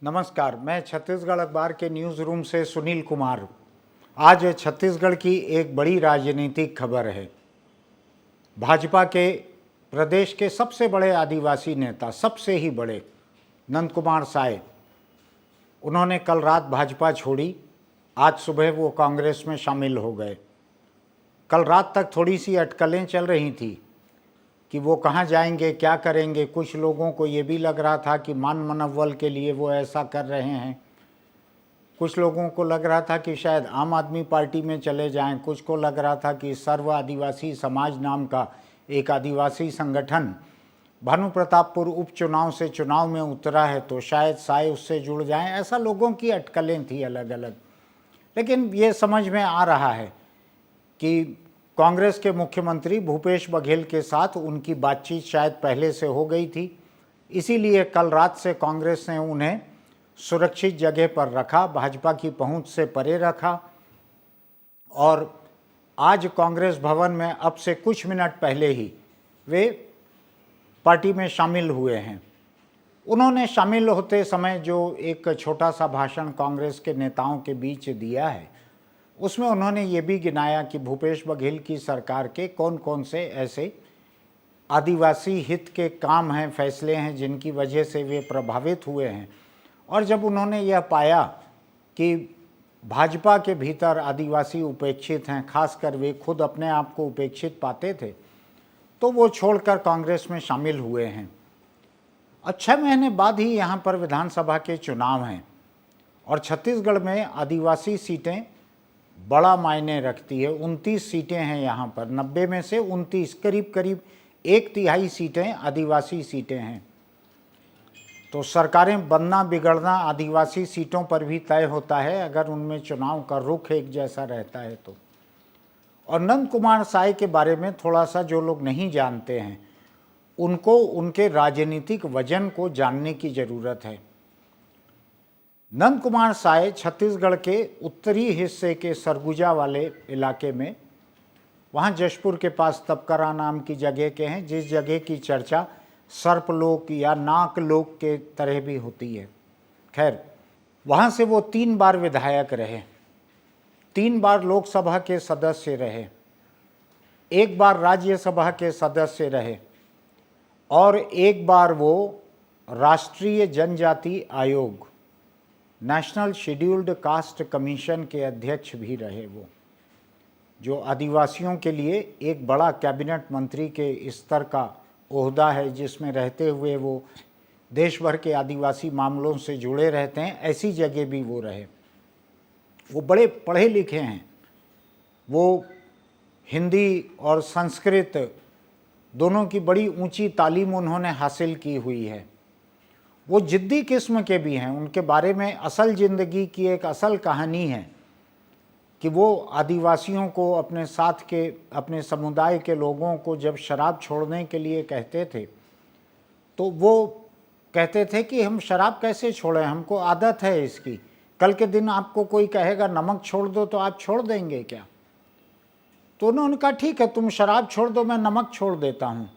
नमस्कार, मैं छत्तीसगढ़ अखबार के न्यूज़ रूम से सुनील कुमार। आज छत्तीसगढ़ की एक बड़ी राजनीतिक खबर है। भाजपा के प्रदेश के सबसे बड़े आदिवासी नेता, सबसे ही बड़े, नंद कुमार साय, उन्होंने कल रात भाजपा छोड़ी। आज सुबह वो कांग्रेस में शामिल हो गए। कल रात तक थोड़ी सी अटकलें चल रही थी कि वो कहाँ जाएंगे, क्या करेंगे। कुछ लोगों को ये भी लग रहा था कि मान मनोबल के लिए वो ऐसा कर रहे हैं। कुछ लोगों को लग रहा था कि शायद आम आदमी पार्टी में चले जाएं। कुछ को लग रहा था कि सर्व आदिवासी समाज नाम का एक आदिवासी संगठन भानु प्रतापपुर उपचुनाव से चुनाव में उतरा है तो शायद साय उससे जुड़ जाएं। ऐसा लोगों की अटकलें थी अलग अलग। लेकिन ये समझ में आ रहा है कि कांग्रेस के मुख्यमंत्री भूपेश बघेल के साथ उनकी बातचीत शायद पहले से हो गई थी, इसीलिए कल रात से कांग्रेस ने उन्हें सुरक्षित जगह पर रखा, भाजपा की पहुंच से परे रखा। और आज कांग्रेस भवन में अब से कुछ मिनट पहले ही वे पार्टी में शामिल हुए हैं। उन्होंने शामिल होते समय जो एक छोटा सा भाषण कांग्रेस के नेताओं के बीच दिया है, उसमें उन्होंने ये भी गिनाया कि भूपेश बघेल की सरकार के कौन कौन से ऐसे आदिवासी हित के काम हैं, फैसले हैं जिनकी वजह से वे प्रभावित हुए हैं। और जब उन्होंने यह पाया कि भाजपा के भीतर आदिवासी उपेक्षित हैं, खासकर वे खुद अपने आप को उपेक्षित पाते थे, तो वो छोड़कर कांग्रेस में शामिल हुए हैं। 6 महीने बाद ही यहाँ पर विधानसभा के चुनाव हैं और छत्तीसगढ़ में आदिवासी सीटें बड़ा मायने रखती है। 29 सीटें हैं यहाँ पर, 90 में से 29, करीब करीब 1/3 सीटें आदिवासी सीटें हैं। तो सरकारें बनना बिगड़ना आदिवासी सीटों पर भी तय होता है अगर उनमें चुनाव का रुख एक जैसा रहता है तो। और नंद कुमार साय के बारे में थोड़ा सा जो लोग नहीं जानते हैं, उनको उनके राजनीतिक वजन को जानने की ज़रूरत है। नंद कुमार साय छत्तीसगढ़ के उत्तरी हिस्से के सरगुजा वाले इलाके में, वहाँ जशपुर के पास तपकरा नाम की जगह के हैं, जिस जगह की चर्चा सर्पलोक या नाकलोक के तरह भी होती है। खैर, वहाँ से वो 3 बार विधायक रहे, 3 बार लोकसभा के सदस्य रहे, 1 बार राज्यसभा के सदस्य रहे और 1 बार वो राष्ट्रीय जनजाति आयोग, नेशनल शेड्यूल्ड कास्ट कमीशन के अध्यक्ष भी रहे। वो जो आदिवासियों के लिए एक बड़ा कैबिनेट मंत्री के स्तर का ओहदा है, जिसमें रहते हुए वो देश भर के आदिवासी मामलों से जुड़े रहते हैं, ऐसी जगह भी वो रहे। वो बड़े पढ़े लिखे हैं। वो हिंदी और संस्कृत दोनों की बड़ी ऊंची तालीम उन्होंने हासिल की हुई है। वो जिद्दी किस्म के भी हैं। उनके बारे में असल ज़िंदगी की एक असल कहानी है कि वो आदिवासियों को, अपने साथ के, अपने समुदाय के लोगों को जब शराब छोड़ने के लिए कहते थे तो वो कहते थे कि हम शराब कैसे छोड़ें, हमको आदत है इसकी। कल के दिन आपको कोई कहेगा नमक छोड़ दो तो आप छोड़ देंगे क्या? तो उन्होंने कहा ठीक है, तुम शराब छोड़ दो, मैं नमक छोड़ देता हूँ।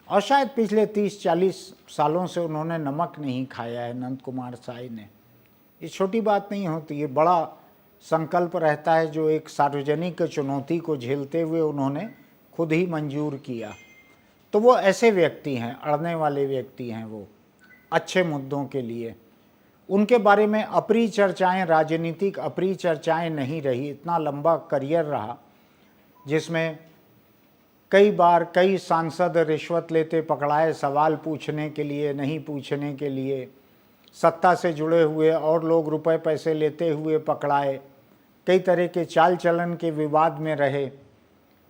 और शायद पिछले 30-40 सालों से उन्होंने नमक नहीं खाया है नंद कुमार साय ने। ये छोटी बात नहीं होती, ये बड़ा संकल्प रहता है जो एक सार्वजनिक चुनौती को झेलते हुए उन्होंने खुद ही मंजूर किया। तो वो ऐसे व्यक्ति हैं, अड़ने वाले व्यक्ति हैं वो, अच्छे मुद्दों के लिए। उनके बारे में अप्रिय चर्चाएँ, राजनीतिक अप्रिय चर्चाएँ नहीं रही। इतना लंबा करियर रहा जिसमें कई बार कई सांसद रिश्वत लेते पकड़ाए, सवाल पूछने के लिए, नहीं पूछने के लिए। सत्ता से जुड़े हुए और लोग रुपए पैसे लेते हुए पकड़ाए। कई तरह के चाल चलन के विवाद में रहे।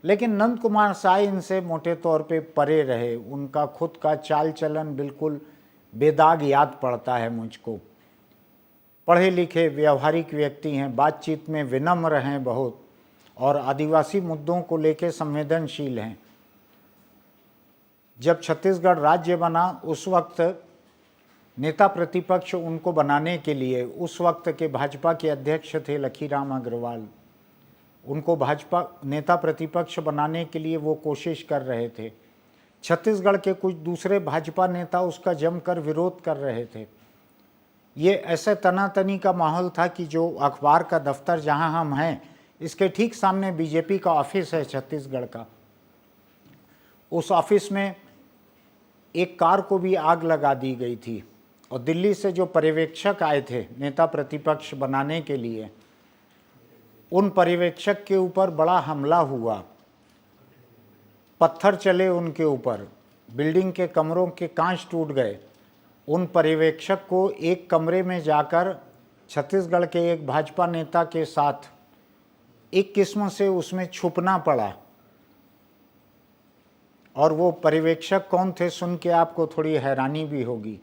लेकिन नंद कुमार साय इनसे मोटे तौर पे परे रहे। उनका खुद का चाल चलन बिल्कुल बेदाग याद पड़ता है मुझको। पढ़े लिखे व्यवहारिक व्यक्ति हैं, बातचीत में विनम्र हैं बहुत, और आदिवासी मुद्दों को लेकर संवेदनशील हैं। जब छत्तीसगढ़ राज्य बना उस वक्त नेता प्रतिपक्ष उनको बनाने के लिए उस वक्त के भाजपा के अध्यक्ष थे लखीराम अग्रवाल। उनको भाजपा नेता प्रतिपक्ष बनाने के लिए वो कोशिश कर रहे थे। छत्तीसगढ़ के कुछ दूसरे भाजपा नेता उसका जमकर विरोध कर रहे थे। ये ऐसे तनातनी का माहौल था कि जो अखबार का दफ्तर जहां हम हैं, इसके ठीक सामने बीजेपी का ऑफिस है छत्तीसगढ़ का। उस ऑफिस में एक कार को भी आग लगा दी गई थी और दिल्ली से जो पर्यवेक्षक आए थे नेता प्रतिपक्ष बनाने के लिए, उन पर्यवेक्षक के ऊपर बड़ा हमला हुआ, पत्थर चले उनके ऊपर, बिल्डिंग के कमरों के कांच टूट गए। उन पर्यवेक्षक को एक कमरे में जाकर छत्तीसगढ़ के एक भाजपा नेता के साथ एक किस्म से उसमें छुपना पड़ा। और वो पर्यवेक्षक कौन थे, सुन के आपको थोड़ी हैरानी भी होगी।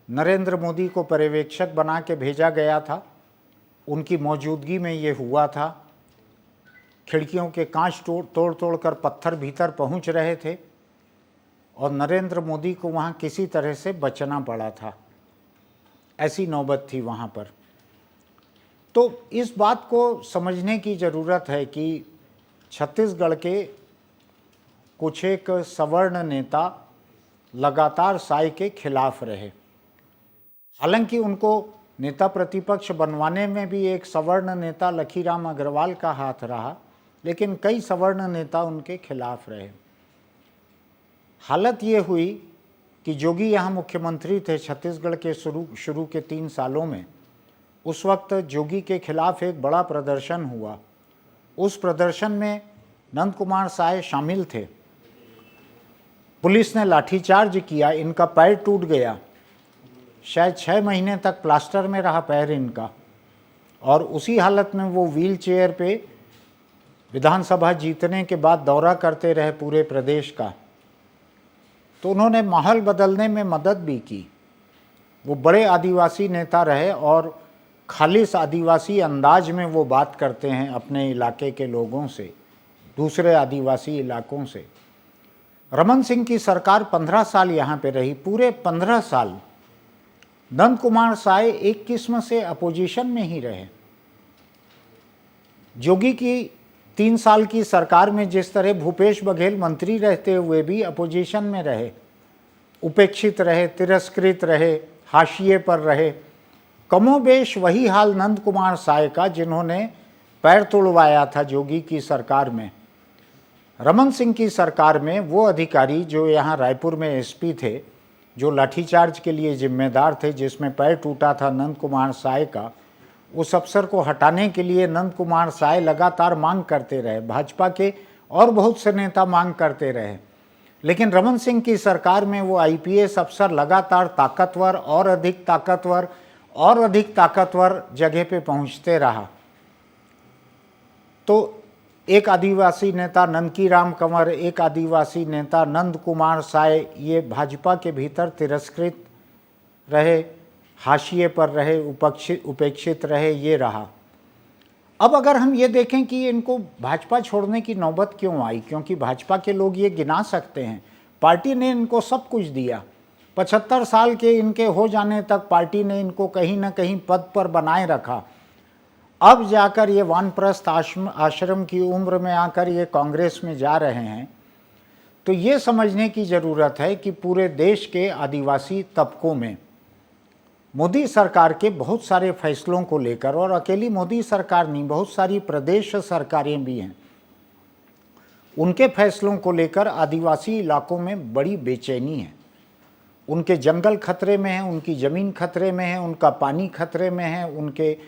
नरेंद्र मोदी को पर्यवेक्षक बना के भेजा गया था, उनकी मौजूदगी में ये हुआ था। खिड़कियों के कांच तोड़ तोड़ कर पत्थर भीतर पहुंच रहे थे और नरेंद्र मोदी को वहां किसी तरह से बचना पड़ा था। ऐसी नौबत थी वहां पर। तो इस बात को समझने की ज़रूरत है कि छत्तीसगढ़ के कुछ एक सवर्ण नेता लगातार साय के खिलाफ रहे। हालांकि उनको नेता प्रतिपक्ष बनवाने में भी एक सवर्ण नेता लखीराम अग्रवाल का हाथ रहा, लेकिन कई सवर्ण नेता उनके खिलाफ रहे। हालत ये हुई कि जोगी यहाँ मुख्यमंत्री थे छत्तीसगढ़ के शुरू के 3 सालों में। उस वक्त जोगी के खिलाफ एक बड़ा प्रदर्शन हुआ। उस प्रदर्शन में नंद कुमार साय शामिल थे। पुलिस ने लाठीचार्ज किया, इनका पैर टूट गया। शायद 6 महीने तक प्लास्टर में रहा पैर इनका, और उसी हालत में वो व्हील चेयर पे विधानसभा जीतने के बाद दौरा करते रहे पूरे प्रदेश का। तो उन्होंने माहौल बदलने में मदद भी की। वो बड़े आदिवासी नेता रहे और खालिस आदिवासी अंदाज में वो बात करते हैं अपने इलाके के लोगों से, दूसरे आदिवासी इलाकों से। रमन सिंह की सरकार 15 साल यहाँ पे रही। पूरे 15 साल नंद कुमार साय एक किस्म से अपोजिशन में ही रहे। जोगी की 3 साल की सरकार में जिस तरह भूपेश बघेल मंत्री रहते हुए भी अपोजिशन में रहे, उपेक्षित रहे, तिरस्कृत रहे, हाशिए पर रहे, कमोबेश वही हाल नंद कुमार साय का, जिन्होंने पैर तोड़वाया था जोगी की सरकार में। रमन सिंह की सरकार में वो अधिकारी जो यहाँ रायपुर में एसपी थे, जो लाठीचार्ज के लिए जिम्मेदार थे, जिसमें पैर टूटा था नंद कुमार साय का, उस अफसर को हटाने के लिए नंद कुमार साय लगातार मांग करते रहे। भाजपा के और बहुत से नेता मांग करते रहे, लेकिन रमन सिंह की सरकार में वो आईपीएस अफसर लगातार ताकतवर और अधिक ताकतवर जगह पे पहुंचते रहा। तो एक आदिवासी नेता ननकीराम कंवर, एक आदिवासी नेता नंद कुमार साय, ये भाजपा के भीतर तिरस्कृत रहे, हाशिए पर रहे, उपेक्षित रहे, ये रहा। अब अगर हम ये देखें कि इनको भाजपा छोड़ने की नौबत क्यों आई, क्योंकि भाजपा के लोग ये गिना सकते हैं, पार्टी ने इनको सब कुछ दिया। 75 साल के इनके हो जाने तक पार्टी ने इनको कहीं ना कहीं पद पर बनाए रखा। अब जाकर ये वानप्रस्थ आश्रम की उम्र में आकर ये कांग्रेस में जा रहे हैं। तो ये समझने की ज़रूरत है कि पूरे देश के आदिवासी तबकों में मोदी सरकार के बहुत सारे फैसलों को लेकर, और अकेली मोदी सरकार नहीं, बहुत सारी प्रदेश सरकारें भी हैं, उनके फैसलों को लेकर आदिवासी इलाकों में बड़ी बेचैनी है। उनके जंगल खतरे में हैं, उनकी ज़मीन खतरे में है, उनका पानी खतरे में है, उनके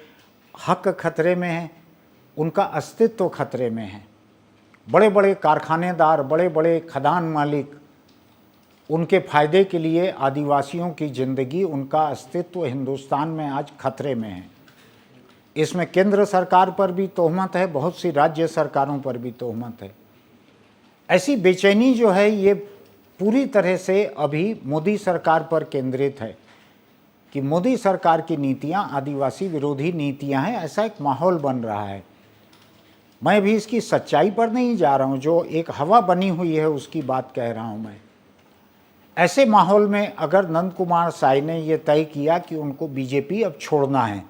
हक खतरे में है, उनका अस्तित्व खतरे में है। बड़े बड़े कारखानेदार, बड़े बड़े खदान मालिक, उनके फ़ायदे के लिए आदिवासियों की ज़िंदगी, उनका अस्तित्व हिंदुस्तान में आज खतरे में है। इसमें केंद्र सरकार पर भी तोहमत है, बहुत सी राज्य सरकारों पर भी तोहमत है। ऐसी बेचैनी जो है ये पूरी तरह से अभी मोदी सरकार पर केंद्रित है कि मोदी सरकार की नीतियां आदिवासी विरोधी नीतियां हैं, ऐसा एक माहौल बन रहा है। मैं भी इसकी सच्चाई पर नहीं जा रहा हूं, जो एक हवा बनी हुई है उसकी बात कह रहा हूं मैं। ऐसे माहौल में अगर नंद कुमार साय ने ये तय किया कि उनको बीजेपी अब छोड़ना है,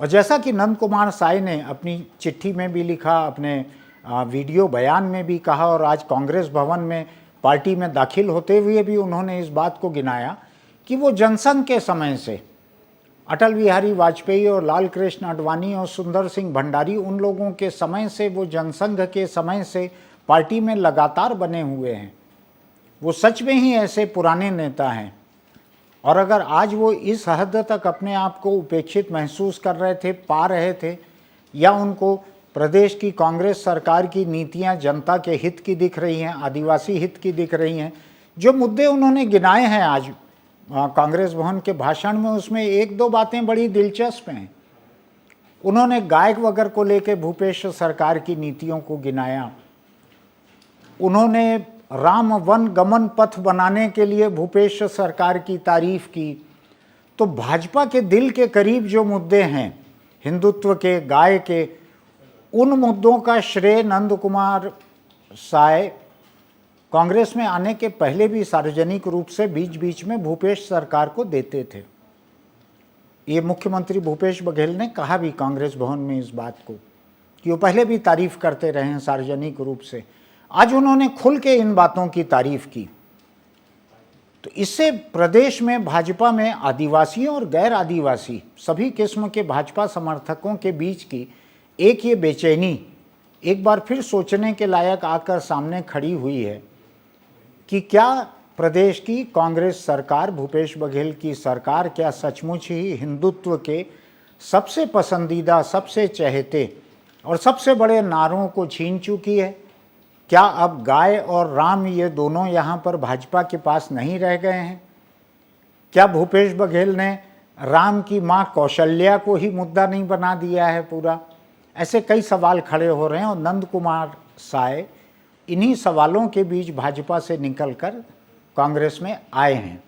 और जैसा कि नंद कुमार साय ने अपनी चिट्ठी में भी लिखा, अपने वीडियो बयान में भी कहा, और आज कांग्रेस भवन में पार्टी में दाखिल होते हुए भी उन्होंने इस बात को गिनाया कि वो जनसंघ के समय से अटल बिहारी वाजपेयी और लाल कृष्ण आडवाणी और सुंदर सिंह भंडारी उन लोगों के समय से, वो जनसंघ के समय से पार्टी में लगातार बने हुए हैं। वो सच में ही ऐसे पुराने नेता हैं। और अगर आज वो इस हद तक अपने आप को उपेक्षित महसूस कर रहे थे, पा रहे थे, या उनको प्रदेश की कांग्रेस सरकार की नीतियां जनता के हित की दिख रही हैं, आदिवासी हित की दिख रही हैं, जो मुद्दे उन्होंने गिनाए हैं आज कांग्रेस भवन के भाषण में, उसमें एक दो बातें बड़ी दिलचस्प हैं। उन्होंने गायक वगैरह को लेकर भूपेश सरकार की नीतियों को गिनाया। उन्होंने राम वन गमन पथ बनाने के लिए भूपेश सरकार की तारीफ की। तो भाजपा के दिल के करीब जो मुद्दे हैं, हिंदुत्व के, गाय के, उन मुद्दों का श्रेय नंद कुमार साय कांग्रेस में आने के पहले भी सार्वजनिक रूप से बीच बीच में भूपेश सरकार को देते थे। ये मुख्यमंत्री भूपेश बघेल ने कहा भी कांग्रेस भवन में इस बात को, कि वो पहले भी तारीफ करते रहे हैं सार्वजनिक रूप से। आज उन्होंने खुल के इन बातों की तारीफ की। तो इससे प्रदेश में भाजपा में आदिवासियों और गैर आदिवासी सभी किस्म के भाजपा समर्थकों के बीच की एक ये बेचैनी एक बार फिर सोचने के लायक आकर सामने खड़ी हुई है कि क्या प्रदेश की कांग्रेस सरकार, भूपेश बघेल की सरकार, क्या सचमुच ही हिंदुत्व के सबसे पसंदीदा, सबसे चहेते और सबसे बड़े नारों को छीन चुकी है? क्या अब गाय और राम ये दोनों यहाँ पर भाजपा के पास नहीं रह गए हैं? क्या भूपेश बघेल ने राम की माँ कौशल्या को ही मुद्दा नहीं बना दिया है पूरा? ऐसे कई सवाल खड़े हो रहे हैं और नंद कुमार साय इन्हीं सवालों के बीच भाजपा से निकलकर कांग्रेस में आए हैं।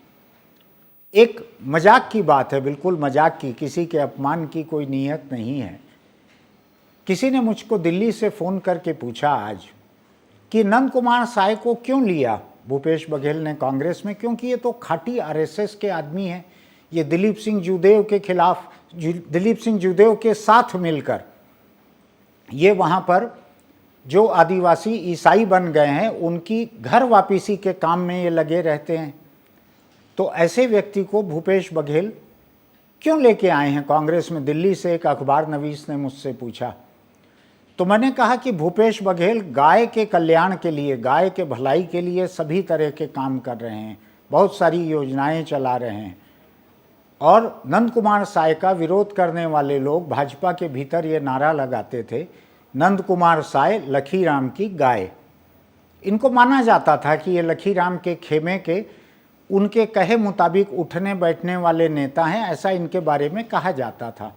एक मजाक की बात है, बिल्कुल मजाक की, किसी के अपमान की कोई नीयत नहीं है। किसी ने मुझको दिल्ली से फ़ोन करके पूछा आज कि नंद कुमार साय को क्यों लिया भूपेश बघेल ने कांग्रेस में, क्योंकि ये तो खाटी आरएसएस के आदमी हैं। ये दिलीप सिंह जूदेव के खिलाफ, दिलीप सिंह जूदेव के साथ मिलकर ये वहाँ पर जो आदिवासी ईसाई बन गए हैं उनकी घर वापसी के काम में ये लगे रहते हैं। तो ऐसे व्यक्ति को भूपेश बघेल क्यों लेके आए हैं कांग्रेस में? दिल्ली से एक अखबार नवीस ने मुझसे पूछा। तो मैंने कहा कि भूपेश बघेल गाय के कल्याण के लिए, गाय के भलाई के लिए सभी तरह के काम कर रहे हैं, बहुत सारी योजनाएं चला रहे हैं। और नंद कुमार साय का विरोध करने वाले लोग भाजपा के भीतर ये नारा लगाते थे, नंद कुमार साय लखीराम की गाय। इनको माना जाता था कि ये लखीराम के खेमे के उनके कहे मुताबिक उठने बैठने वाले नेता हैं, ऐसा इनके बारे में कहा जाता था।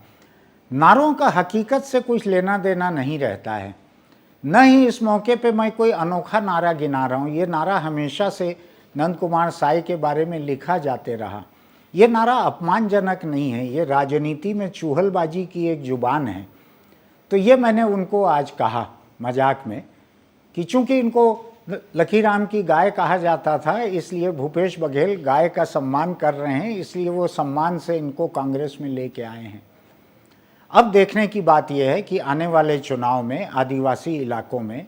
नारों का हकीकत से कुछ लेना देना नहीं रहता है। न ही इस मौके पे मैं कोई अनोखा नारा गिना रहा हूँ। ये नारा हमेशा से नंद कुमार साय के बारे में लिखा जाते रहा। ये नारा अपमानजनक नहीं है, ये राजनीति में चूहलबाजी की एक जुबान है। तो ये मैंने उनको आज कहा मजाक में कि चूंकि इनको लखीराम की गाय कहा जाता था, इसलिए भूपेश बघेल गाय का सम्मान कर रहे हैं, इसलिए वो सम्मान से इनको कांग्रेस में लेके आए हैं। अब देखने की बात यह है कि आने वाले चुनाव में आदिवासी इलाकों में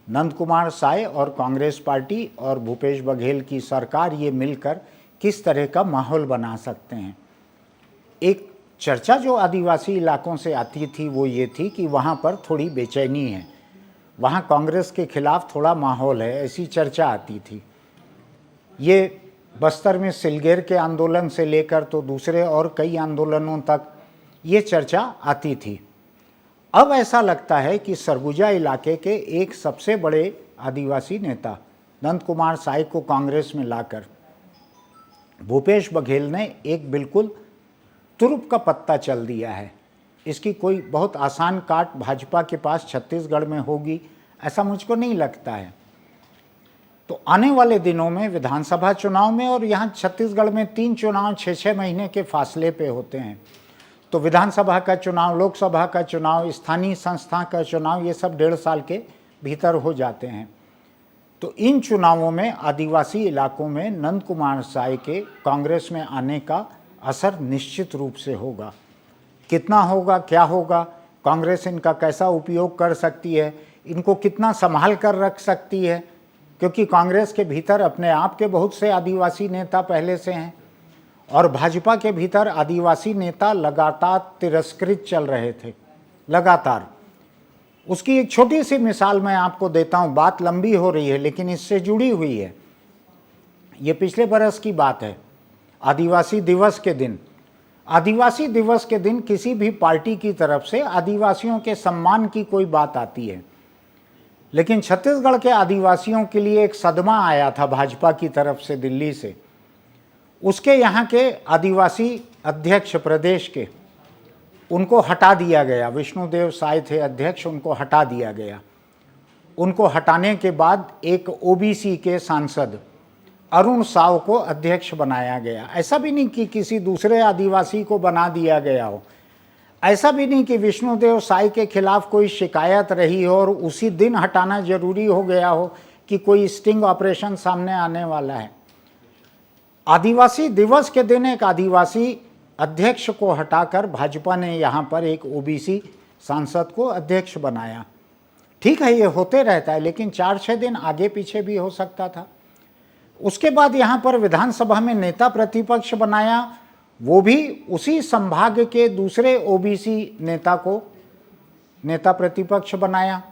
नंद कुमार साय और कांग्रेस पार्टी और भूपेश बघेल की सरकार ये मिलकर किस तरह का माहौल बना सकते हैं। एक चर्चा जो आदिवासी इलाकों से आती थी वो ये थी कि वहाँ पर थोड़ी बेचैनी है, वहाँ कांग्रेस के खिलाफ थोड़ा माहौल है, ऐसी चर्चा आती थी। ये बस्तर में सिलगेर के आंदोलन से लेकर तो दूसरे और कई आंदोलनों तक ये चर्चा आती थी। अब ऐसा लगता है कि सरगुजा इलाके के एक सबसे बड़े आदिवासी नेता नंद कुमार साय को कांग्रेस में लाकर भूपेश बघेल ने एक बिल्कुल तुरुप का पत्ता चल दिया है। इसकी कोई बहुत आसान काट भाजपा के पास छत्तीसगढ़ में होगी, ऐसा मुझको नहीं लगता है। तो आने वाले दिनों में विधानसभा चुनाव में, और यहाँ छत्तीसगढ़ में 3 चुनाव 6-6 महीने के फासले पे होते हैं, तो विधानसभा का चुनाव, लोकसभा का चुनाव, स्थानीय संस्था का चुनाव, ये सब 1.5 साल के भीतर हो जाते हैं। तो इन चुनावों में आदिवासी इलाकों में नंद कुमार साय के कांग्रेस में आने का असर निश्चित रूप से होगा। कितना होगा, क्या होगा, कांग्रेस इनका कैसा उपयोग कर सकती है, इनको कितना संभाल कर रख सकती है, क्योंकि कांग्रेस के भीतर अपने आप के बहुत से आदिवासी नेता पहले से हैं और भाजपा के भीतर आदिवासी नेता लगातार तिरस्कृत चल रहे थे, लगातार। उसकी एक छोटी सी मिसाल मैं आपको देता हूँ, बात लंबी हो रही है लेकिन इससे जुड़ी हुई है। ये पिछले बरस की बात है, आदिवासी दिवस के दिन। आदिवासी दिवस के दिन किसी भी पार्टी की तरफ से आदिवासियों के सम्मान की कोई बात आती है, लेकिन छत्तीसगढ़ के आदिवासियों के लिए एक सदमा आया था भाजपा की तरफ से दिल्ली से। उसके यहाँ के आदिवासी अध्यक्ष प्रदेश के, उनको हटा दिया गया। विष्णुदेव साय थे अध्यक्ष, उनको हटा दिया गया। उनको हटाने के बाद एक ओबीसी के सांसद अरुण साव को अध्यक्ष बनाया गया। ऐसा भी नहीं कि किसी दूसरे आदिवासी को बना दिया गया हो, ऐसा भी नहीं कि विष्णुदेव साय के खिलाफ कोई शिकायत रही हो और उसी दिन हटाना जरूरी हो गया हो कि कोई स्टिंग ऑपरेशन सामने आने वाला है। आदिवासी दिवस के दिन एक आदिवासी अध्यक्ष को हटाकर भाजपा ने यहाँ पर एक ओबीसी सांसद को अध्यक्ष बनाया। ठीक है, ये होते रहता है, लेकिन 4-6 दिन आगे पीछे भी हो सकता था। उसके बाद यहाँ पर विधानसभा में नेता प्रतिपक्ष बनाया, वो भी उसी संभाग के दूसरे ओबीसी नेता को नेता प्रतिपक्ष बनाया।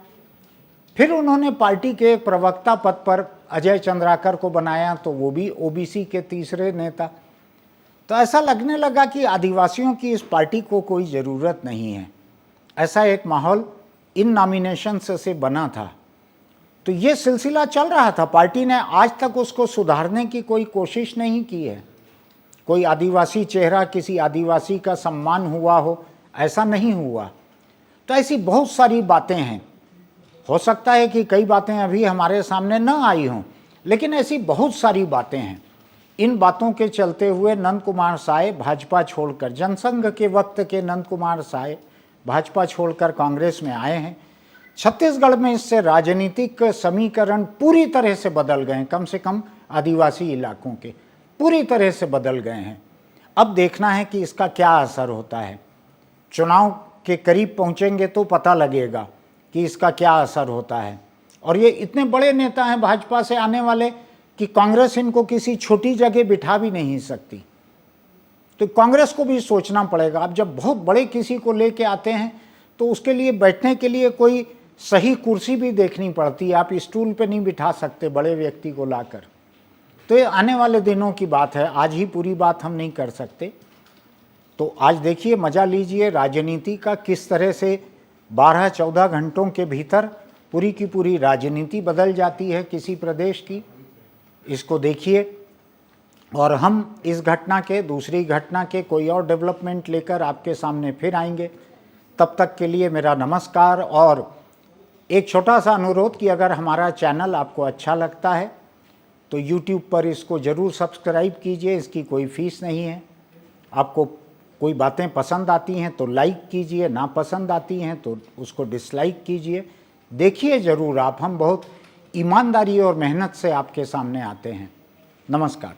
फिर उन्होंने पार्टी के एक प्रवक्ता पद पर अजय चंद्राकर को बनाया, तो वो भी ओबीसी के तीसरे नेता। तो ऐसा लगने लगा कि आदिवासियों की इस पार्टी को कोई ज़रूरत नहीं है। ऐसा एक माहौल इन नॉमिनेशंस से बना था। तो ये सिलसिला चल रहा था। पार्टी ने आज तक उसको सुधारने की कोई कोशिश नहीं की है। कोई आदिवासी चेहरा, किसी आदिवासी का सम्मान हुआ हो, ऐसा नहीं हुआ। तो ऐसी बहुत सारी बातें हैं। हो सकता है कि कई बातें अभी हमारे सामने न आई हों, लेकिन ऐसी बहुत सारी बातें हैं। इन बातों के चलते हुए नंद कुमार साय भाजपा छोड़कर, जनसंघ के वक्त के नंद कुमार साय भाजपा छोड़कर कांग्रेस में आए हैं। छत्तीसगढ़ में इससे राजनीतिक समीकरण पूरी तरह से बदल गए हैं, कम से कम आदिवासी इलाकों के पूरी तरह से बदल गए हैं। अब देखना है कि इसका क्या असर होता है। चुनाव के करीब पहुंचेंगे तो पता लगेगा कि इसका क्या असर होता है। और ये इतने बड़े नेता हैं भाजपा से आने वाले कि कांग्रेस इनको किसी छोटी जगह बिठा भी नहीं सकती। तो कांग्रेस को भी सोचना पड़ेगा। अब जब बहुत बड़े किसी को लेके आते हैं तो उसके लिए बैठने के लिए कोई सही कुर्सी भी देखनी पड़ती है। आप स्टूल पे नहीं बिठा सकते बड़े व्यक्ति को लाकर। तो ये आने वाले दिनों की बात है, आज ही पूरी बात हम नहीं कर सकते। तो आज देखिए, मज़ा लीजिए राजनीति का, किस तरह से 12-14 घंटों के भीतर पूरी की पूरी राजनीति बदल जाती है किसी प्रदेश की। इसको देखिए, और हम इस घटना के, दूसरी घटना के कोई और डेवलपमेंट लेकर आपके सामने फिर आएंगे। तब तक के लिए मेरा नमस्कार। और एक छोटा सा अनुरोध कि अगर हमारा चैनल आपको अच्छा लगता है तो YouTube पर इसको ज़रूर सब्सक्राइब कीजिए। इसकी कोई फ़ीस नहीं है। आपको कोई बातें पसंद आती हैं तो लाइक कीजिए, ना पसंद आती हैं तो उसको डिसलाइक कीजिए। देखिए ज़रूर आप, हम बहुत ईमानदारी और मेहनत से आपके सामने आते हैं। नमस्कार।